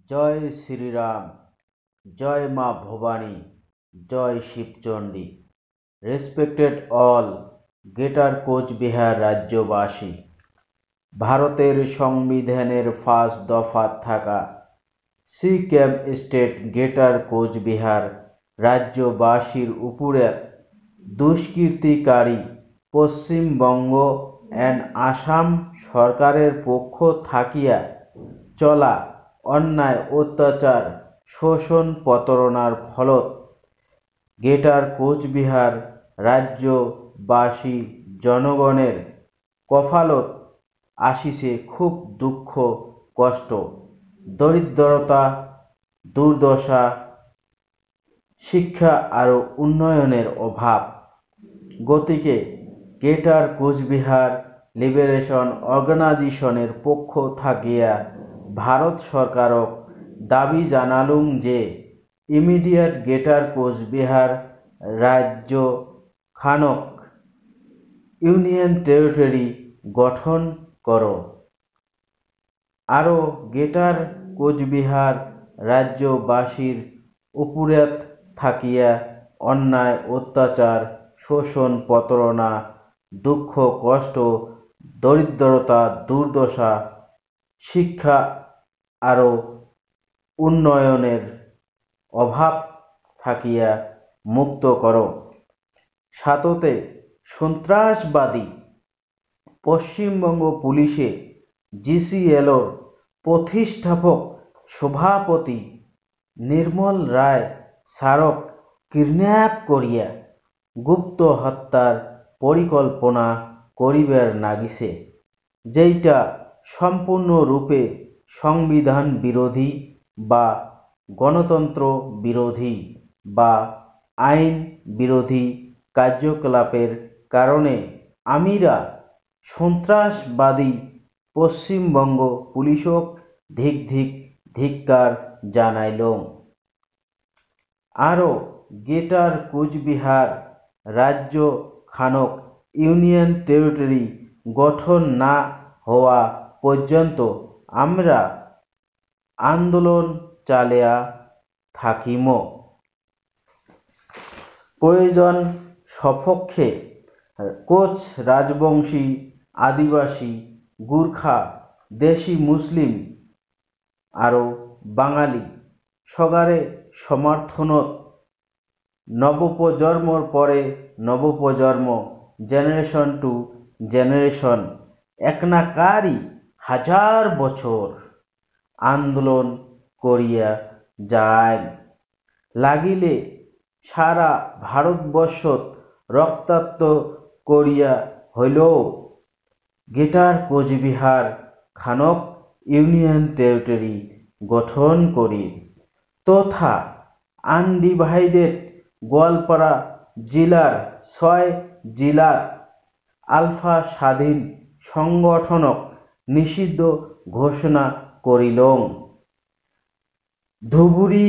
জয় শ্রীরাম, জয় মা ভবানী, জয় Shibchandi. Respected all greater Cooch Behar রাজ্যবাসী, ভারতের সংবিধানের ফার্স্ট দফা থাকা C camp state greater Cooch Behar রাজ্যবাসীর উপরে দুষ্কৃতিকারী পশ্চিমবঙ্গ অ্যান্ড আসাম সরকারের পক্ষ থাকিয়া চলা অন্যায় অত্যাচার শোষণ প্রতারণার ফলত গ্রেটার কোচবিহার রাজ্যবাসী জনগণের কপালত আসিছে খুব দুঃখ কষ্ট, দরিদ্রতা, দুর্দশা, শিক্ষা আর উন্নয়নের অভাব। গতিকে গ্রেটার কোচবিহার লিবারেশন অর্গানাইজেশনের পক্ষ থাকিয়া ভারত সরকারক দাবি জানালুম যে ইমিডিয়েট গ্রেটার কোচবিহার রাজ্য খানক ইউনিয়ন টেরিটরি গঠন করো। আরও গ্রেটার কোচবিহার রাজ্যবাসীর উপরে থাকিয়া অন্যায় অত্যাচার শোষণ প্রতারণা দুঃখ কষ্ট দরিদ্রতা দুর্দশা শিক্ষা আরও উন্নয়নের অভাব থাকিয়া মুক্ত করো। সাততে সন্ত্রাসবাদী পশ্চিমবঙ্গ পুলিশে জিসিএলওর প্রতিষ্ঠাপক সভাপতি নির্মল রায় স্যারক কিডন্যাপ করিয়া গুপ্ত হত্যার পরিকল্পনা করিবার নাগিছে, যেইটা সম্পূর্ণরূপে সংবিধান বিরোধী বা গণতন্ত্র বিরোধী বা আইন বিরোধী কার্যকলাপের কারণে আমিরা সন্ত্রাসবাদী পশ্চিমবঙ্গ পুলিশক ধিক্কার জানাইলুম। আরও গ্রেটার কোচবিহার রাজ্য খানক ইউনিয়ন টেরিটরি গঠন না হওয়া পর্যন্ত আমরা আন্দোলন চালিয়া থাকিম। প্রয়োজন সপক্ষে কোচ রাজবংশী আদিবাসী গুর্খা দেশি মুসলিম আরও বাঙালি সগারে সমর্থনত নবপ্রজন্মর পরে নবপ্রজন্ম জেনারেশন টু জেনারেশন একনাকারি হাজার বছর আন্দোলন করিয়া যায় লাগিলে সারা ভারতবর্ষত রক্তাক্ত করিয়া হইলেও গ্রেটার কোচবিহার খানক ইউনিয়ন টেরিটরি গঠন করি তথা আনডিভাইডেড গোয়ালপাড়া জেলার 6 জেলার আলফা স্বাধীন সংগঠনক নিষিদ্ধ ঘোষণা করিলং। ধুবুরী,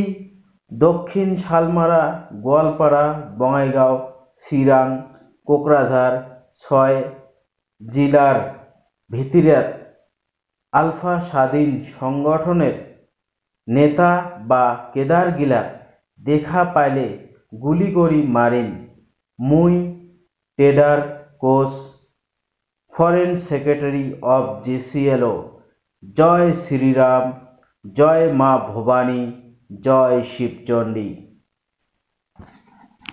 দক্ষিণ শালমারা, গোয়ালপাড়া, বঙাইগাঁও, চিরাং, কোকরাঝার 6 জেলার ভিতরে আলফা স্বাধীন সংগঠনের নেতা বা কেদারগিলা দেখা পাইলে গুলি করি মারিন। মুই টেডার কোচ ফরেন সেক্রেটারি অফ জিসিএলও। জয় শ্রীরাম, জয় মা ভবানী, জয় শিবচণ্ডী।